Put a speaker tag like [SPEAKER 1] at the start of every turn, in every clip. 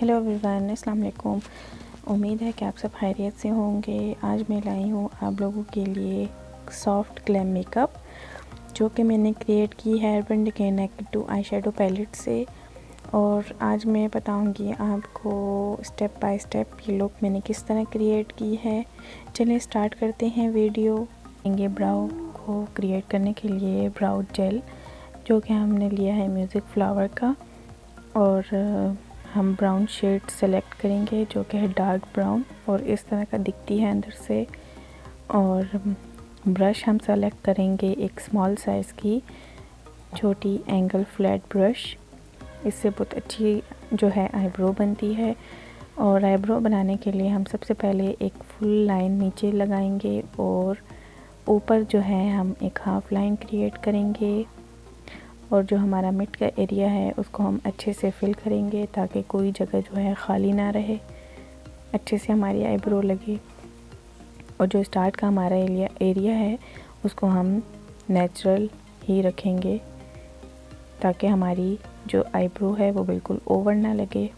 [SPEAKER 1] Hello everyone, अस्सलाम वालेकुम। उम्मीद है कि आप सब खैरियत से होंगे। आज मैं लाई हूँ आप लोगों के लिए सॉफ्ट ग्लैम मेकअप जो कि मैंने क्रिएट की है urban decay naked two eye shadow palette से। और आज मैं बताऊंगी आपको स्टेप बाय स्टेप ये लुक मैंने किस तरह क्रिएट की है। चलिए स्टार्ट करते हैं वीडियो। लेंगे ब्राउ को क्रिएट करने के लिए ब्राउ जेल जो कि हमने लिया है म्यूज़िक फ्लावर का, और हम ब्राउन शेड सेलेक्ट करेंगे जो कि है डार्क ब्राउन और इस तरह का दिखती है अंदर से। और ब्रश हम सेलेक्ट करेंगे एक स्मॉल साइज़ की छोटी एंगल फ्लैट ब्रश। इससे बहुत अच्छी जो है आईब्रो बनती है। और आईब्रो बनाने के लिए हम सबसे पहले एक फुल लाइन नीचे लगाएंगे और ऊपर जो है हम एक हाफ लाइन क्रिएट करेंगे। और जो हमारा मिड का एरिया है उसको हम अच्छे से फिल करेंगे ताकि कोई जगह जो है ख़ाली ना रहे, अच्छे से हमारी आईब्रो लगे। और जो स्टार्ट का हमारा एरिया है उसको हम नेचुरल ही रखेंगे ताकि हमारी जो आईब्रो है वो बिल्कुल ओवर ना लगे,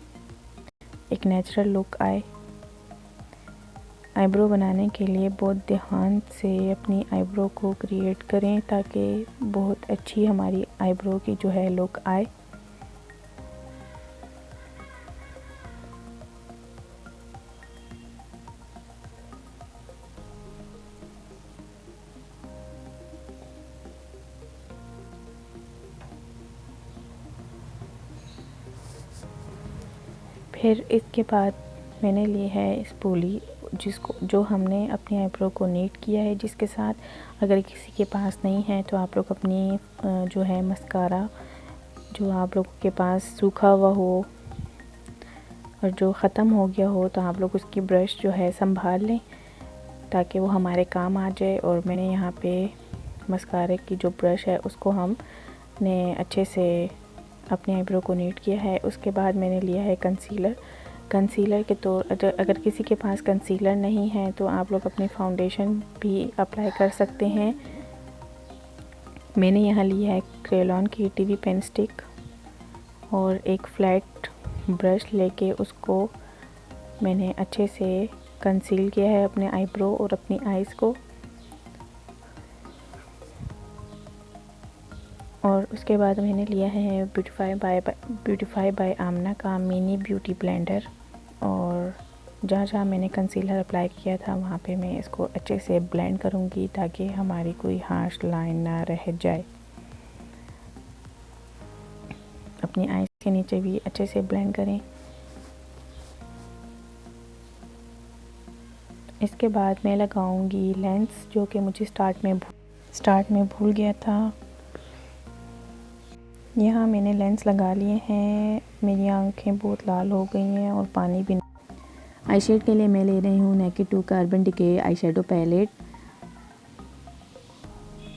[SPEAKER 1] एक नेचुरल लुक आए। आईब्रो बनाने के लिए बहुत ध्यान से अपनी आईब्रो को क्रिएट करें ताकि बहुत अच्छी हमारी आईब्रो की जो है लुक आए। फिर इसके बाद मैंने ली है स्पूली जो हमने अपनी आईब्रो को नीट किया है, जिसके साथ अगर किसी के पास नहीं है तो आप लोग अपनी जो है मस्कारा जो आप लोगों के पास सूखा हुआ हो और जो ख़त्म हो गया हो तो आप लोग उसकी ब्रश जो है संभाल लें ताकि वो हमारे काम आ जाए। और मैंने यहाँ पे मस्कारे की जो ब्रश है उसको हमने अच्छे से अपने आईब्रो को नीट किया है। उसके बाद मैंने लिया है कंसीलर के तौर अगर किसी के पास कंसीलर नहीं है तो आप लोग अपनी फाउंडेशन भी अप्लाई कर सकते हैं। मैंने यहाँ लिया है क्रेयॉन की टीवी पेन स्टिक और एक फ्लैट ब्रश लेके उसको मैंने अच्छे से कंसील किया है अपने आईब्रो और अपनी आईज़ को। और उसके बाद मैंने लिया है ब्यूटीफाई बाय आमना का मिनी ब्यूटी ब्लेंडर। और जहाँ जहाँ मैंने कंसीलर अप्लाई किया था वहाँ पे मैं इसको अच्छे से ब्लेंड करूँगी ताकि हमारी कोई हार्श लाइन ना रह जाए। अपनी आईज के नीचे भी अच्छे से ब्लेंड करें। इसके बाद मैं लगाऊंगी लेंस जो कि मुझे स्टार्ट में भूल गया था। यहाँ मैंने लेंस लगा लिए हैं। मेरी आंखें बहुत लाल हो गई हैं और पानी भी। आई शेड के लिए मैं ले रही हूँ नेकेड टू का urban decay eye shadow palette.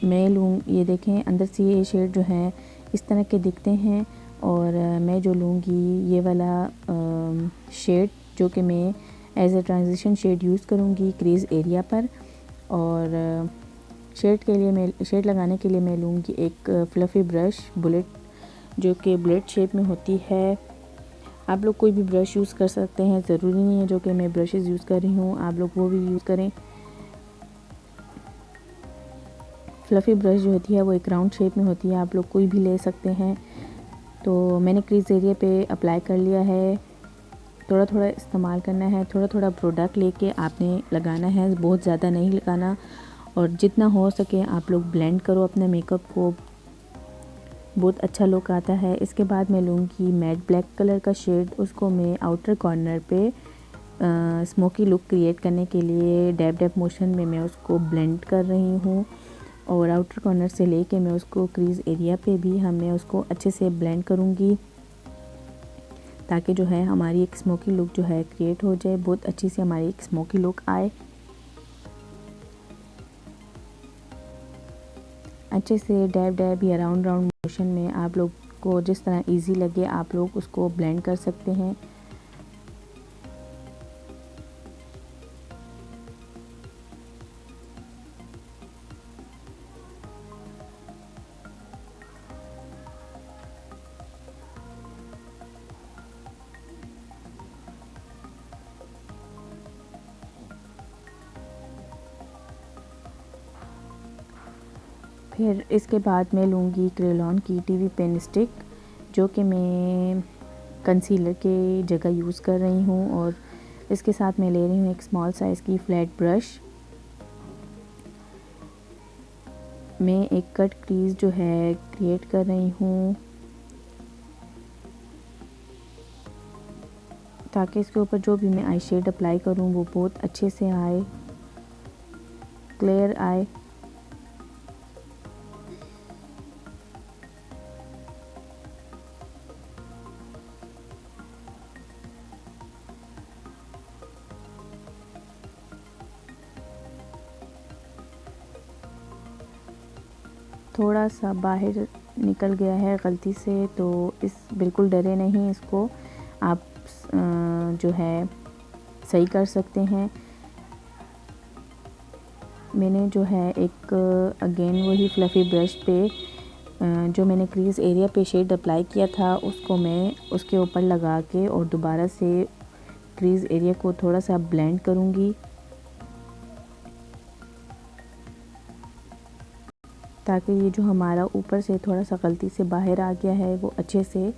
[SPEAKER 1] मैं ये देखें अंदर से ये शेड जो है इस तरह के दिखते हैं। और मैं जो लूँगी ये वाला शेड जो कि मैं as a transition shade use करूँगी क्रीज़ एरिया पर। और शेड लगाने के लिए मैं लूँगी एक फ्लफ़ी ब्रश बुलेट जो कि बुलेट शेप में होती है। आप लोग कोई भी ब्रश यूज़ कर सकते हैं, ज़रूरी नहीं है जो कि मैं ब्रशेज़ यूज़ कर रही हूँ आप लोग वो भी यूज़ करें। फ्लफ़ी ब्रश जो होती है वो एक राउंड शेप में होती है, आप लोग कोई भी ले सकते हैं। तो मैंने क्रीज एरिया पे अप्लाई कर लिया है। थोड़ा थोड़ा इस्तेमाल करना है, थोड़ा थोड़ा प्रोडक्ट लेके आपने लगाना है, बहुत ज़्यादा नहीं लगाना। और जितना हो सके आप लोग ब्लेंड करो अपने मेकअप को, बहुत अच्छा लुक आता है। इसके बाद मैं लूँगी मैट ब्लैक कलर का शेड, उसको मैं आउटर कॉर्नर पे स्मोकी लुक क्रिएट करने के लिए डैब डैब मोशन में मैं उसको ब्लेंड कर रही हूँ। और आउटर कॉर्नर से लेके मैं उसको क्रीज़ एरिया पे भी मैं उसको अच्छे से ब्लेंड करूँगी ताकि जो है हमारी एक स्मोकी लुक जो है क्रिएट हो जाए, बहुत अच्छी सी हमारी एक स्मोकी लुक आए। अच्छे से डैब डैब या राउंड राउंड मोशन में आप लोग को जिस तरह इजी लगे आप लोग उसको ब्लेंड कर सकते हैं। फिर इसके बाद मैं लूँगी क्रेयॉन की टीवी पेन स्टिक, जो कि मैं कंसीलर के जगह यूज़ कर रही हूँ। और इसके साथ मैं ले रही हूँ एक स्मॉल साइज़ की फ्लैट ब्रश। मैं एक कट क्रीज जो है क्रिएट कर रही हूँ, ताकि इसके ऊपर जो भी मैं आई शेड अप्लाई करूँ वो बहुत अच्छे से आए, क्लियर आए। थोड़ा सा बाहर निकल गया है गलती से, तो बिल्कुल डरे नहीं, इसको आप जो है सही कर सकते हैं। मैंने जो है एक अगेन वही फ्लफ़ी ब्रश पे जो मैंने क्रीज़ एरिया पे शेड अप्लाई किया था उसको मैं उसके ऊपर लगा के और दोबारा से क्रीज़ एरिया को थोड़ा सा ब्लेंड करूँगी, ताकि ये जो हमारा ऊपर से थोड़ा सा गलती से बाहर आ गया है वो अच्छे से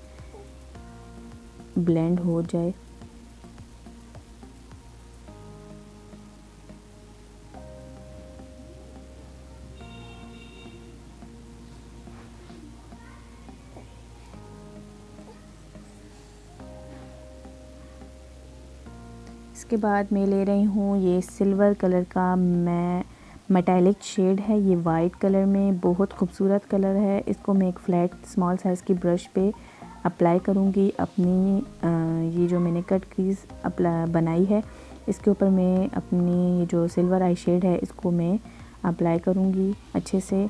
[SPEAKER 1] ब्लेंड हो जाए। इसके बाद मैं ले रही हूँ ये सिल्वर कलर का मेटालिक शेड है, ये वाइट कलर में बहुत खूबसूरत कलर है। इसको मैं एक फ्लैट स्मॉल साइज़ की ब्रश पे अप्लाई करूँगी। अपनी ये जो मैंने कट क्रीज बनाई है इसके ऊपर मैं अपनी जो सिल्वर आई शेड है इसको मैं अप्लाई करूँगी अच्छे से।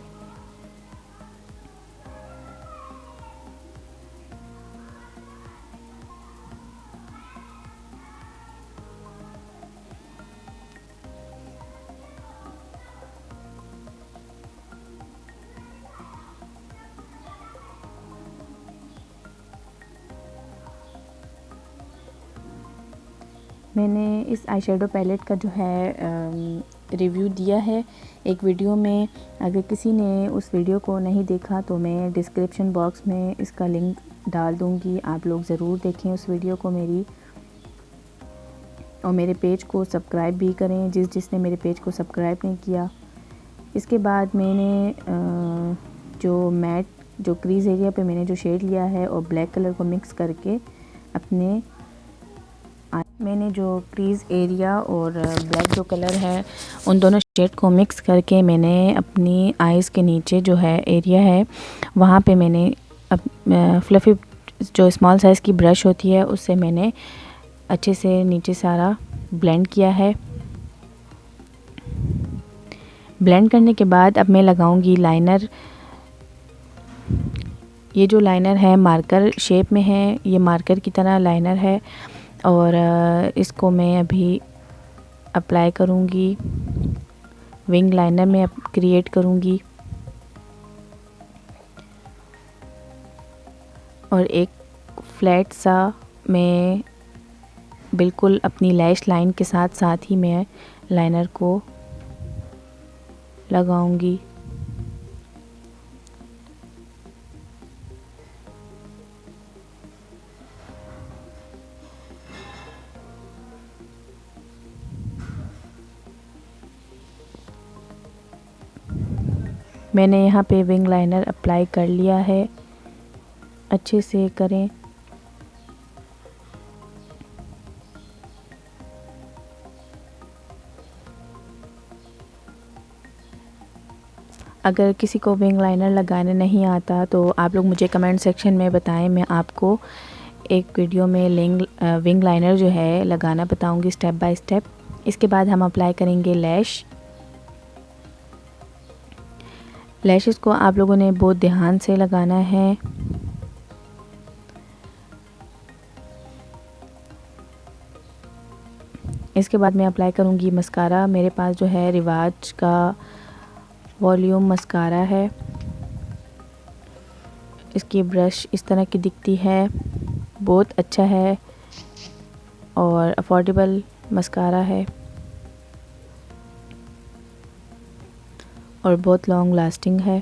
[SPEAKER 1] मैंने इस आई शेडो पैलेट का जो है रिव्यू दिया है एक वीडियो में। अगर किसी ने उस वीडियो को नहीं देखा तो मैं डिस्क्रिप्शन बॉक्स में इसका लिंक डाल दूँगी, आप लोग ज़रूर देखें उस वीडियो को मेरी, और मेरे पेज को सब्सक्राइब भी करें जिसने मेरे पेज को सब्सक्राइब नहीं किया। इसके बाद मैंने जो क्रीज़ एरिया पे मैंने जो शेड लिया है और ब्लैक कलर को मिक्स करके मैंने जो क्रीज़ एरिया और ब्लैक जो कलर है उन दोनों शेड को मिक्स करके मैंने अपनी आइज़ के नीचे जो है एरिया है वहाँ पे मैंने फ्लफ़ी जो स्मॉल साइज़ की ब्रश होती है उससे मैंने अच्छे से नीचे सारा ब्लेंड किया है। ब्लेंड करने के बाद अब मैं लगाऊंगी लाइनर। ये जो लाइनर है मार्कर शेप में है, ये मार्कर की तरह लाइनर है और इसको मैं अभी अप्लाई करूँगी, विंग लाइनर में क्रिएट करूँगी और एक फ्लैट सा मैं बिल्कुल अपनी लैश लाइन के साथ साथ ही मैं लाइनर को लगाऊंगी। मैंने यहाँ पे विंग लाइनर अप्लाई कर लिया है, अच्छे से करें। अगर किसी को विंग लाइनर लगाने नहीं आता तो आप लोग मुझे कमेंट सेक्शन में बताएं, मैं आपको एक वीडियो में विंग लाइनर जो है लगाना बताऊंगी स्टेप बाय स्टेप। इसके बाद हम अप्लाई करेंगे लैशेस को आप लोगों ने बहुत ध्यान से लगाना है। इसके बाद मैं अप्लाई करूंगी मस्कारा। मेरे पास जो है रिवाज का वॉल्यूम मस्कारा है। इसकी ब्रश इस तरह की दिखती है, बहुत अच्छा है और अफोर्डेबल मस्कारा है और बहुत लॉन्ग लास्टिंग है।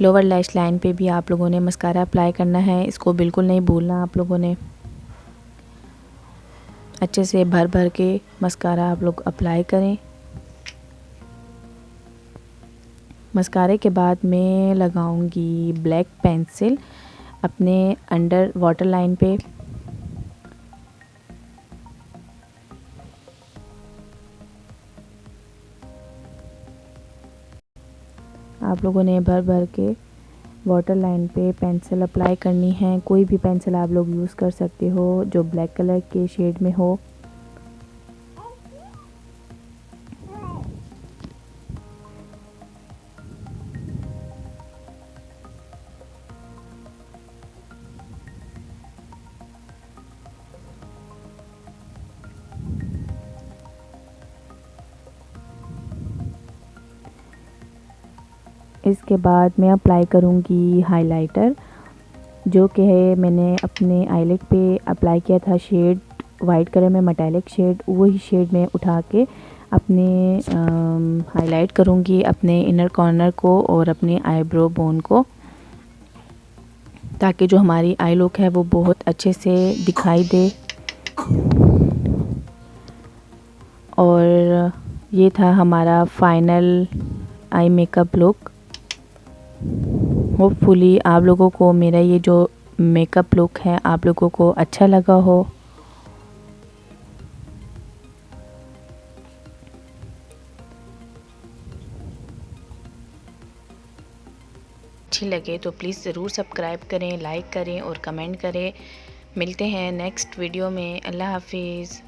[SPEAKER 1] लोअर लैश लाइन पे भी आप लोगों ने मस्कारा अप्लाई करना है, इसको बिल्कुल नहीं भूलना आप लोगों ने। अच्छे से भर भर के मस्कारा आप लोग अप्लाई करें। मस्कारे के बाद मैं लगाऊंगी ब्लैक पेंसिल अपने अंडर वाटर लाइन पे। आप लोगों ने भर भर के वाटर लाइन पे पेंसिल अप्लाई करनी है। कोई भी पेंसिल आप लोग यूज़ कर सकते हो जो ब्लैक कलर के शेड में हो। इसके बाद मैं अप्लाई करूँगी हाइलाइटर, जो कि है मैंने अपने आईलिड पे अप्लाई किया था शेड वाइट कलर में, मेटालिक शेड। वही शेड में उठा के अपने हाईलाइट करूँगी अपने इनर कॉर्नर को और अपने आईब्रो बोन को, ताकि जो हमारी आई लुक है वो बहुत अच्छे से दिखाई दे। और ये था हमारा final eye makeup look. Hopefully आप लोगों को मेरा ये जो मेकअप लुक है आप लोगों को अच्छा लगा हो। अच्छी लगे तो प्लीज़ ज़रूर सब्सक्राइब करें, लाइक करें और कमेंट करें। मिलते हैं नेक्स्ट वीडियो में। अल्लाह हाफिज़।